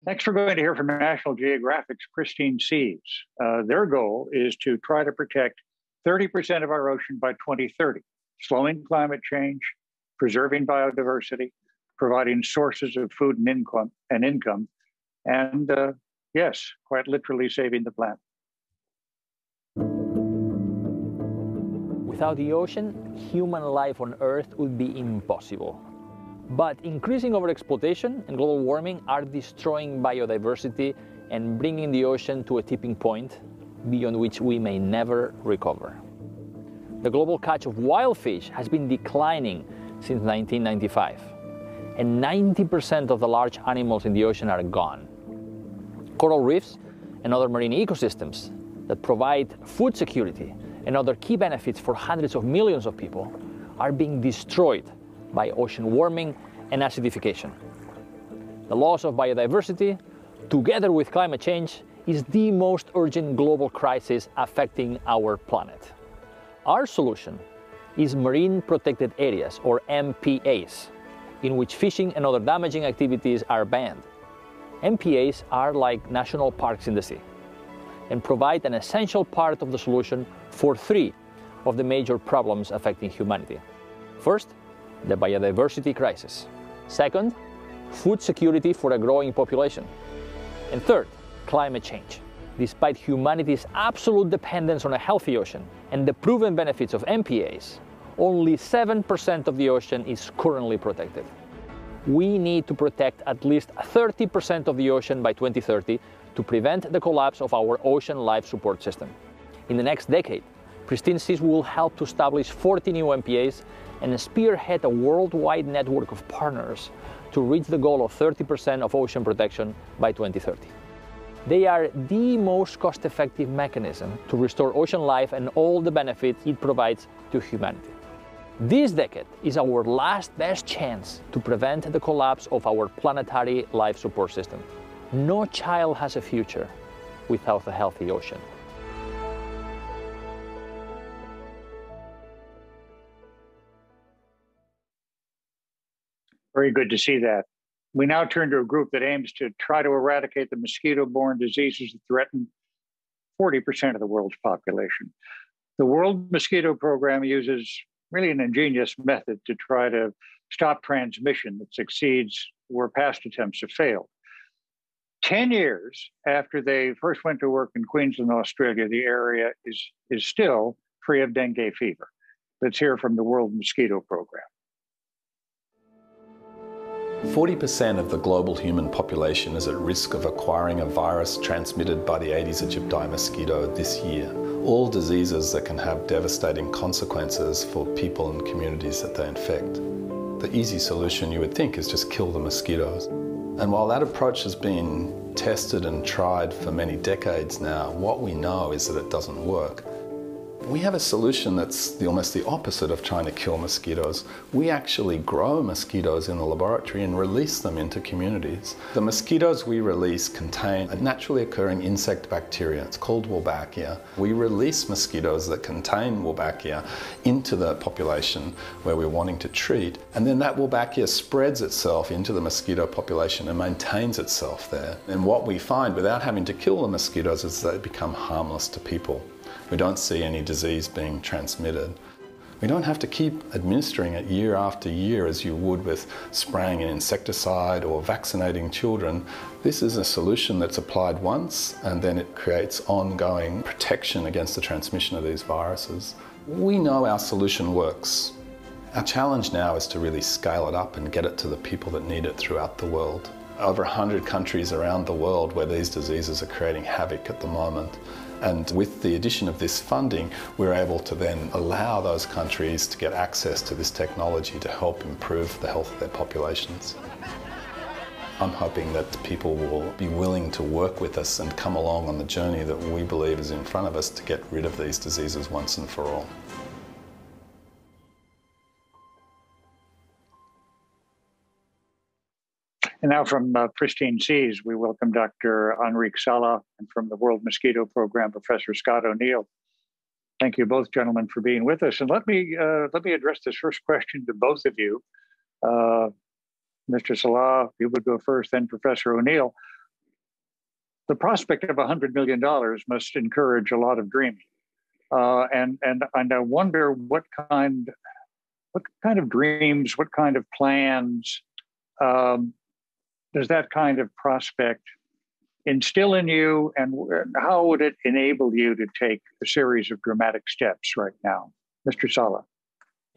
Next, we're going to hear from National Geographic's Pristine Seas. Their goal is to try to protect 30% of our ocean by 2030, slowing climate change, preserving biodiversity, providing sources of food and income, and yes, quite literally saving the planet. Without the ocean, human life on Earth would be impossible. But increasing overexploitation and global warming are destroying biodiversity and bringing the ocean to a tipping point beyond which we may never recover. The global catch of wild fish has been declining since 1995, and 90% of the large animals in the ocean are gone. Coral reefs and other marine ecosystems that provide food security and other key benefits for hundreds of millions of people are being destroyed by ocean warming and acidification. The loss of biodiversity, together with climate change, is the most urgent global crisis affecting our planet. Our solution is marine protected areas, or MPAs, in which fishing and other damaging activities are banned. MPAs are like national parks in the sea and provide an essential part of the solution for three of the major problems affecting humanity. First, the biodiversity crisis. Second, food security for a growing population. And third, climate change. Despite humanity's absolute dependence on a healthy ocean and the proven benefits of MPAs, only 7% of the ocean is currently protected. We need to protect at least 30% of the ocean by 2030 to prevent the collapse of our ocean life support system. In the next decade, Pristine Seas will help to establish 40 new MPAs and spearhead a worldwide network of partners to reach the goal of 30% of ocean protection by 2030. They are the most cost-effective mechanism to restore ocean life and all the benefits it provides to humanity. This decade is our last best chance to prevent the collapse of our planetary life support system. No child has a future without a healthy ocean. Very good to see that. We now turn to a group that aims to try to eradicate the mosquito-borne diseases that threaten 40% of the world's population. The World Mosquito Program uses really an ingenious method to try to stop transmission that succeeds where past attempts have failed. 10 years after they first went to work in Queensland, Australia, the area is still free of dengue fever. Let's hear from the World Mosquito Program. 40% of the global human population is at risk of acquiring a virus transmitted by the Aedes aegypti mosquito this year. All diseases that can have devastating consequences for people and communities that they infect. The easy solution, you would think, is just kill the mosquitoes. And while that approach has been tested and tried for many decades now, what we know is that it doesn't work. We have a solution that's almost the opposite of trying to kill mosquitoes. We actually grow mosquitoes in the laboratory and release them into communities. The mosquitoes we release contain a naturally occurring insect bacteria. It's called Wolbachia. We release mosquitoes that contain Wolbachia into the population where we're wanting to treat, and then that Wolbachia spreads itself into the mosquito population and maintains itself there. And what we find, without having to kill the mosquitoes, is that they become harmless to people. We don't see any disease being transmitted. We don't have to keep administering it year after year as you would with spraying an insecticide or vaccinating children. This is a solution that's applied once and then it creates ongoing protection against the transmission of these viruses. We know our solution works. Our challenge now is to really scale it up and get it to the people that need it throughout the world. Over 100 countries around the world where these diseases are creating havoc at the moment. And with the addition of this funding, we're able to then allow those countries to get access to this technology to help improve the health of their populations. I'm hoping that people will be willing to work with us and come along on the journey that we believe is in front of us to get rid of these diseases once and for all. And now from Pristine Seas, we welcome Dr. Enrique Sala, and from the World Mosquito Program, Professor Scott O'Neill. Thank you both, gentlemen, for being with us. And let me address this first question to both of you. Mr. Sala, you would go first, then Professor O'Neill. the prospect of $100 million must encourage a lot of dreaming. And I wonder what kind of dreams, what kind of plans does that kind of prospect instill in you, and how would it enable you to take a series of dramatic steps right now? Mr. Sala.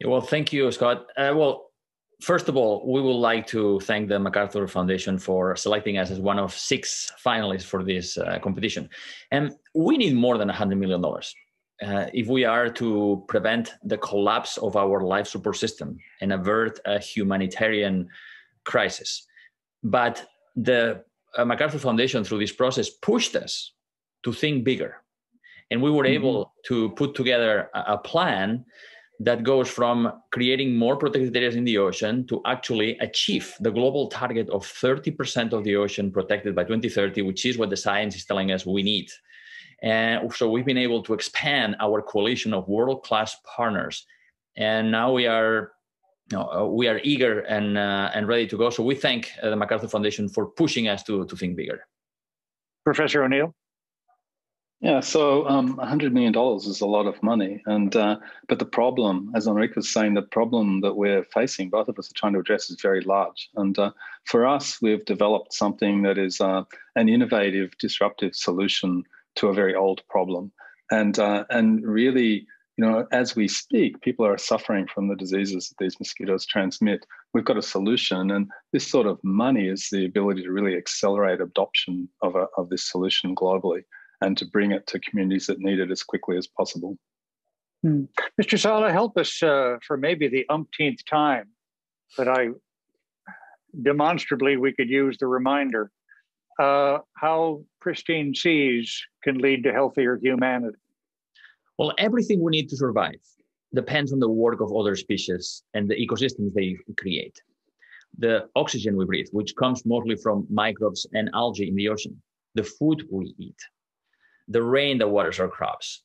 Well, thank you, Scott. Well, first of all, we would like to thank the MacArthur Foundation for selecting us as one of 6 finalists for this competition. And we need more than $100 million if we are to prevent the collapse of our life support system and avert a humanitarian crisis. But the MacArthur Foundation, through this process, pushed us to think bigger. And we were able to put together a plan that goes from creating more protected areas in the ocean to actually achieve the global target of 30% of the ocean protected by 2030, which is what the science is telling us we need. And so we've been able to expand our coalition of world-class partners. And now we are eager and ready to go. So we thank the MacArthur Foundation for pushing us to think bigger. Professor O'Neill? Yeah, so $100 million is a lot of money. But the problem, as Enrique was saying, the problem that we're facing, both of us are trying to address, is very large. And for us, we've developed something that is an innovative, disruptive solution to a very old problem. And really, as we speak, people are suffering from the diseases that these mosquitoes transmit. We've got a solution, and this sort of money is the ability to really accelerate adoption of this solution globally and to bring it to communities that need it as quickly as possible. Mr. Sala, help us for maybe the umpteenth time that demonstrably we could use the reminder, how pristine seas can lead to healthier humanity. Well, everything we need to survive depends on the work of other species and the ecosystems they create. The oxygen we breathe, which comes mostly from microbes and algae in the ocean, the food we eat, the rain that waters our crops.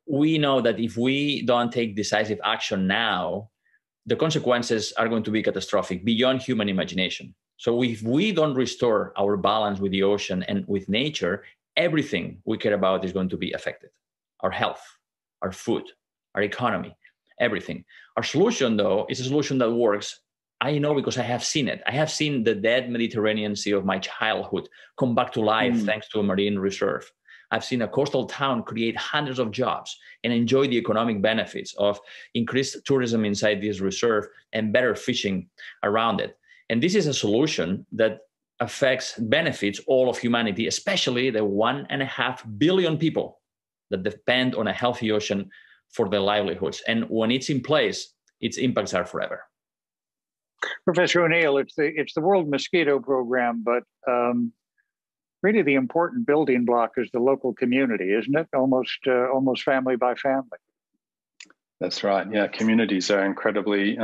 We know that if we don't take decisive action now, the consequences are going to be catastrophic beyond human imagination. So if we don't restore our balance with the ocean and with nature, everything we care about is going to be affected. Our health, our food, our economy, everything. Our solution, though, is a solution that works. I know because I have seen it. I have seen the dead Mediterranean Sea of my childhood come back to life thanks to a marine reserve. I've seen a coastal town create hundreds of jobs and enjoy the economic benefits of increased tourism inside this reserve and better fishing around it. And this is a solution that benefits all of humanity, especially the 1.5 billion people that depend on a healthy ocean for their livelihoods. And when it's in place, its impacts are forever. Professor O'Neill, it's the World Mosquito Program, but really the important building block is the local community, isn't it? Almost family by family. That's right. Yeah, communities are incredibly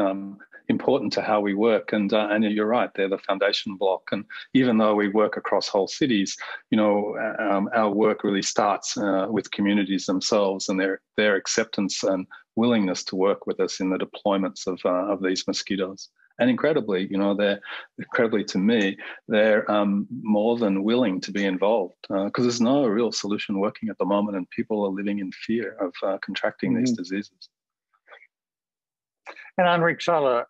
important to how we work, and you're right, they're the foundation block. And even though we work across whole cities, our work really starts with communities themselves and their acceptance and willingness to work with us in the deployments of these mosquitoes. And incredibly, to me, they're more than willing to be involved because there's no real solution working at the moment, and people are living in fear of contracting these diseases. And Enrique Sala,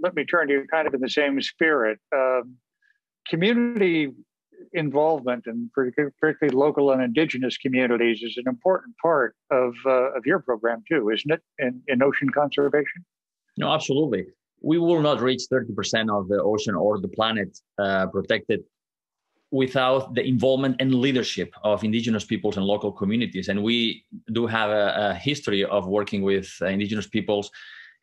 let me turn to you kind of in the same spirit. Community involvement, and particularly local and indigenous communities, is an important part of your program too, isn't it, in ocean conservation? No, absolutely. We will not reach 30% of the ocean or the planet protected without the involvement and leadership of indigenous peoples and local communities. And we do have a history of working with indigenous peoples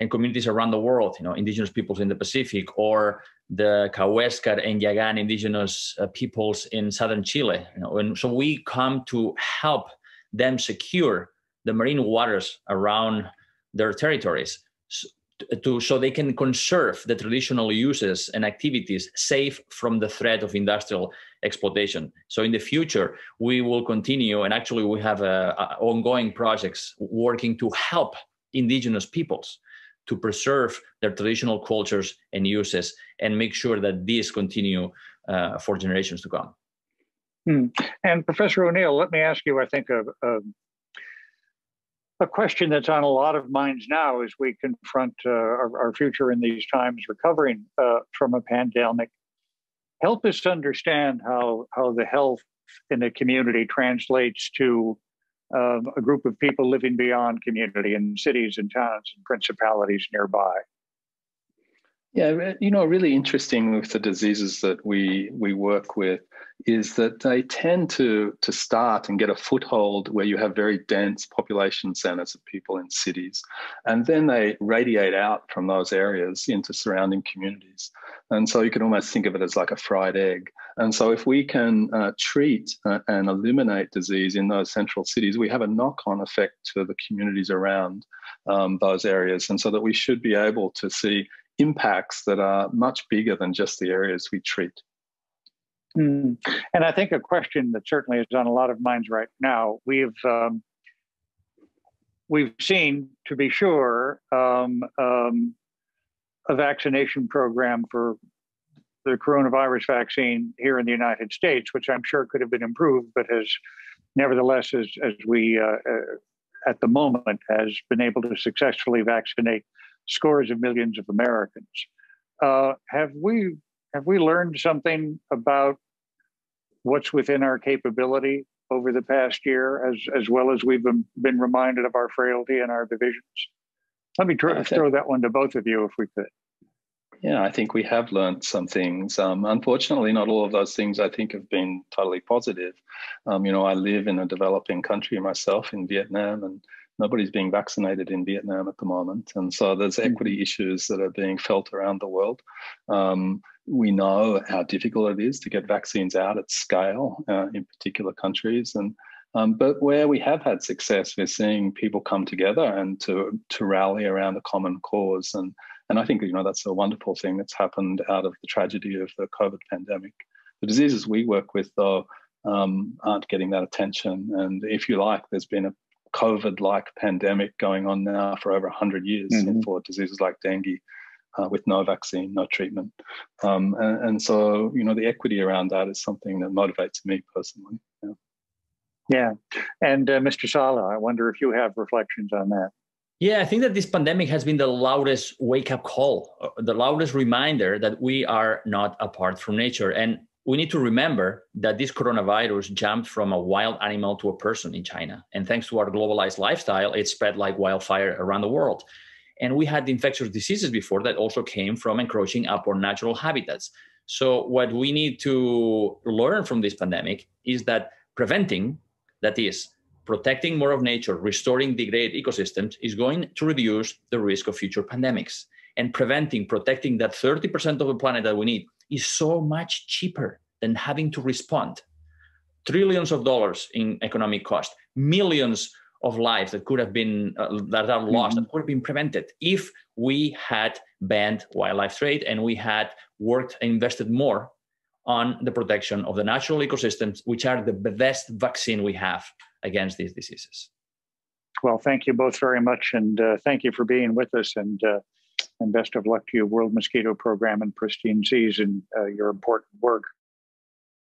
and communities around the world, indigenous peoples in the Pacific, or the Cahuéscar and Yagan indigenous peoples in southern Chile. And so we come to help them secure the marine waters around their territories so they can conserve the traditional uses and activities safe from the threat of industrial exploitation. So in the future, we will continue, and actually we have ongoing projects working to help indigenous peoples to preserve their traditional cultures and uses and make sure that these continue for generations to come. And Professor O'Neill, let me ask you, I think, a question that's on a lot of minds now as we confront our future in these times recovering from a pandemic. Help us understand how the health in a community translates to a group of people living beyond community in cities and towns and principalities nearby. Yeah, really interesting with the diseases that we work with is that they tend to start and get a foothold where you have very dense population centers of people in cities. And then they radiate out from those areas into surrounding communities. And so you can almost think of it as like a fried egg. And so if we can treat and eliminate disease in those central cities, we have a knock-on effect to the communities around those areas. And so that we should be able to see impacts that are much bigger than just the areas we treat. And I think a question that certainly is on a lot of minds right now, we've seen, to be sure, a vaccination program for the coronavirus vaccine here in the United States, which I'm sure could have been improved, but has nevertheless, as we at the moment, has been able to successfully vaccinate scores of millions of Americans. Have we learned something about what's within our capability over the past year, as well as we've been reminded of our frailty and our divisions? Let me throw that one to both of you, if we could. Yeah, I think we have learned some things. Unfortunately, not all of those things I think have been totally positive. I live in a developing country myself in Vietnam, and nobody's being vaccinated in Vietnam at the moment. And so there's equity issues that are being felt around the world. We know how difficult it is to get vaccines out at scale in particular countries. But where we have had success, we're seeing people come together and to rally around a common cause. And I think, that's a wonderful thing that's happened out of the tragedy of the COVID pandemic. The diseases we work with, though, aren't getting that attention. And if you like, there's been a COVID-like pandemic going on now for over 100 years for diseases like dengue with no vaccine, no treatment. And so, the equity around that is something that motivates me personally. Yeah. And Mr. Sala, I wonder if you have reflections on that. Yeah, I think that this pandemic has been the loudest wake-up call, the loudest reminder that we are not apart from nature. And we need to remember that this coronavirus jumped from a wild animal to a person in China. And thanks to our globalized lifestyle, it spread like wildfire around the world. And we had infectious diseases before that also came from encroaching upon natural habitats. So what we need to learn from this pandemic is that preventing, that is, protecting more of nature, restoring degraded ecosystems, is going to reduce the risk of future pandemics. And protecting that 30% of the planet that we need is so much cheaper than having to respond. Trillions of dollars in economic cost, millions of lives that could have been, that are lost, that could have been prevented if we had banned wildlife trade and we had worked and invested more on the protection of the natural ecosystems, which are the best vaccine we have against these diseases. Well, thank you both very much, and thank you for being with us, and best of luck to your World Mosquito Program and Pristine Seas and your important work.